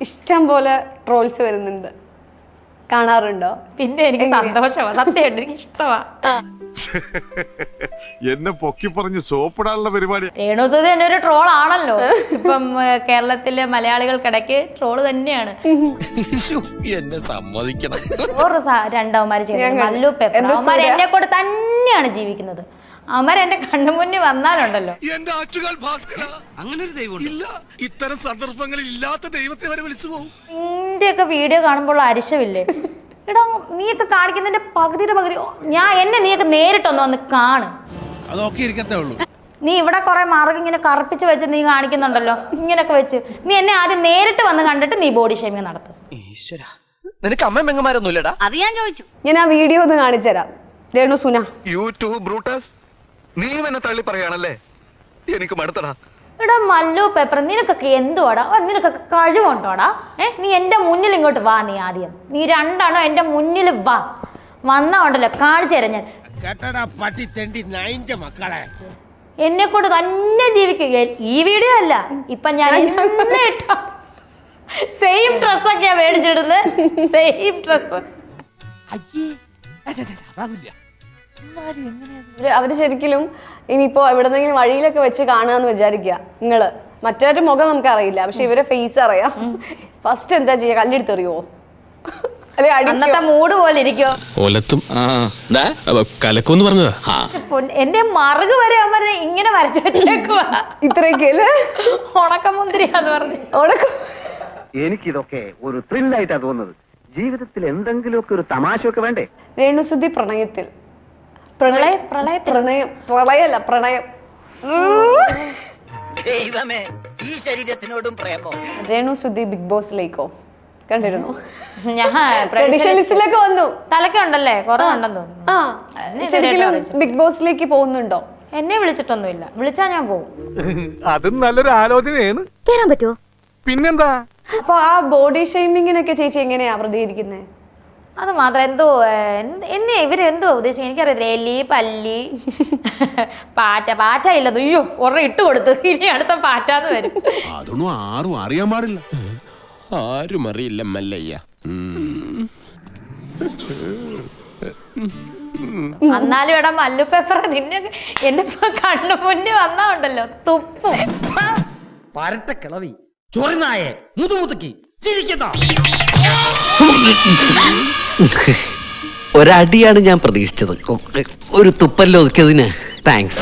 ഇഷ്ടം പോലെ ട്രോൾസ് വരുന്നുണ്ട്, കാണാറുണ്ടോ? പിന്നെ എനിക്ക് സന്തോഷമാണ്, സത്യമായിട്ട് എനിക്ക് ഇഷ്ടമാ. എന്നെ പൊക്കി പറഞ്ഞ് സോപ്പിടാനുള്ള പരിപാടി. രേണുസുതി എന്റെ ഒരു ട്രോൾ ആണല്ലോ. ഇപ്പം കേരളത്തിലെ മലയാളികൾക്കിടയ്ക്ക് ട്രോള് തന്നെയാണ്. എന്നെ സമ്മതിക്കണം. രണ്ടവന്മാര് ചെയ്യുന്നത് മല്ലു പേപ്പർ, അവന്മാര് എന്നെ കൂടെ തന്നെയാണ് ജീവിക്കുന്നത്. അവന്മാർ എന്റെ കണ്ണു മുന്നിൽ വന്നാലുണ്ടല്ലോ. എന്റെ ആറ്റുകാൽ ഭാസ്കര, അങ്ങനെ ഒരു ദൈവം ഇല്ല. ഇത്തരം സന്ദർഭങ്ങളിൽ ഇല്ലാത്ത ദൈവത്തെ വരെ വിളിച്ചു പോകും. ഇന്ത്യയൊക്കെ വീഡിയോ കാണുമ്പോൾ അരിശമില്ലേ? എടാ നീയൊക്കെ കാണിക്കുന്നതിന്റെ പകുതി നീയൊക്കെ നേരിട്ടൊന്ന് വന്ന് കാണ്. നീ ഇവിടെ കുറെ മാർഗം ഇങ്ങനെ കറുപ്പിച്ച് വെച്ച് നീ കാണിക്കുന്നുണ്ടല്ലോ, ഇങ്ങനെയൊക്കെ വെച്ച്. നീ എന്നെ ആദ്യം നേരിട്ട് വന്ന് കണ്ടിട്ട് നീ ബോഡി ഷേമിങ് നടത്തും. നിനക്ക് അമ്മ പെങ്ങന്മാരൊന്നും ഇല്ലടാ? അത് ഞാൻ ചോദിച്ചു. ഞാൻ ആ വീഡിയോ ഒന്ന് കാണിച്ചു തരാം. രേണു സുന, യൂട്യൂബ് ബ്രൂട്ടസ്, നീ എന്നെ തള്ളി പറയാണല്ലേ? എനിക്ക് മടുത്തടാ. എടാ മല്ലു പേപ്പർ, നിനക്കൊക്കെ എന്തുവാടാ? നിനക്കൊക്കെ കഴിവുണ്ടോടാ? നീ എന്റെ മുന്നിൽ ഇങ്ങോട്ട് വാ. നീ ആദ്യം നീ രണ്ടാണോ എന്റെ മുന്നിൽ വാ. വന്നോണ്ടല്ലോ കാണിച്ചു തരാം ഞാൻ. എന്നെ കൊണ്ട് തന്നെ ജീവിക്കുക. ഈ വീഡിയോ അല്ല, ഇപ്പൊ ഞാൻ സെയിം ഡ്രസ്സൊക്കെയാ മേടിച്ചിടുന്നത്. Same dress. അവര് ശരിക്കും ഇനിയിപ്പോ എവിടെന്നെങ്കിലും വഴിയിലൊക്കെ വെച്ച് കാണുകയെന്ന് വിചാരിക്കുക നിങ്ങള്. മറ്റൊരു മുഖം നമുക്ക് അറിയില്ല, പക്ഷെ ഇവരെ ഫേസ് അറിയാം. ഫസ്റ്റ് എന്താ ചെയ്യാ? കല്ലെടുത്തെറിയോ? അന്നത്തെ മൂഡ് പോലെ ഇരിക്കോ? കലക്കൊന്ന് പറഞ്ഞതാ. എന്റെ മറുക് വരെ അവന്മാര് ഇങ്ങനെ വരച്ചു വെച്ചേക്കുവാ. ഇത്രയൊക്കെയല്ലേ ഉണക്കമുന്തിരിയാന്ന് പറഞ്ഞു. എനിക്കിതൊക്കെ ഒരു ത്രില്ലായിട്ടാ തോന്നുന്നത്. ജീവിതത്തിൽ എന്തെങ്കിലുമൊക്കെ ഒരു തമാശയൊക്കെ വേണ്ടേ? രേണുസുതി പ്രണയത്തിൽ, പ്രളയല്ല പ്രണയം. ദൈവമേ, ഈ ശരീരത്തിനോടും പ്രേമോ? രേണുസുതി ബിഗ് ബോസിലേക്കോ കണ്ടിരുന്നു? ഞാൻ ട്രഡീഷണലിസ്റ്റിലൊക്കെ വന്നു. തലക്കുണ്ടല്ലേ കുറെ ഉണ്ടെന്ന് തോന്നുന്നു. ശരിക്കും ബിഗ് ബോസിലേക്ക് പോകുന്നുണ്ടോ? എന്നെ വിളിച്ചിട്ടൊന്നുമില്ല. വിളിച്ചാ ഞാൻ പോകും. അതും നല്ലൊരു ആലോചനയാണ്. കേറാൻ പറ്റുമോ? പിന്നെന്താ? അപ്പൊ ആ ബോഡി ഷെയ്മിങ്ങിനൊക്കെ ചേച്ചി എങ്ങനെയാ പ്രതികരിക്കുന്നത്? അത് മാത്രം എന്തോ എന്നെ ഇവരെന്തോ ഉദ്ദേശിക്കുന്നത് എനിക്കറിയത്തില്ല. എലി, പല്ലി, പാറ്റ ഇല്ലത്. അയ്യോ ഒരെണ്ണം ഇട്ട് കൊടുത്തു. ഇനി അടുത്ത പാറ്റാന്ന് വരും. അതൊന്നും ആരും അറിയാൻ പാടില്ല. ആരും അറിയില്ല മല്ലയ്യ. എന്നാലും ഇവിടെ മല്ലു പേപ്പർ നിന്നെ എന്റെ കണ്ണു മുന്നിൽ വന്നാ ഉണ്ടല്ലോ തുപ്പും. പരട്ട കിളവി, ചൊറിനായെ, മുതുമുതുക്കി ചിരിക്കുന്ന ഒരടിയാണ് ഞാൻ പ്രതീക്ഷിച്ചത്. ഒരു തുപ്പല്ലോ ഒതുക്കിയതിന് താങ്ക്സ്.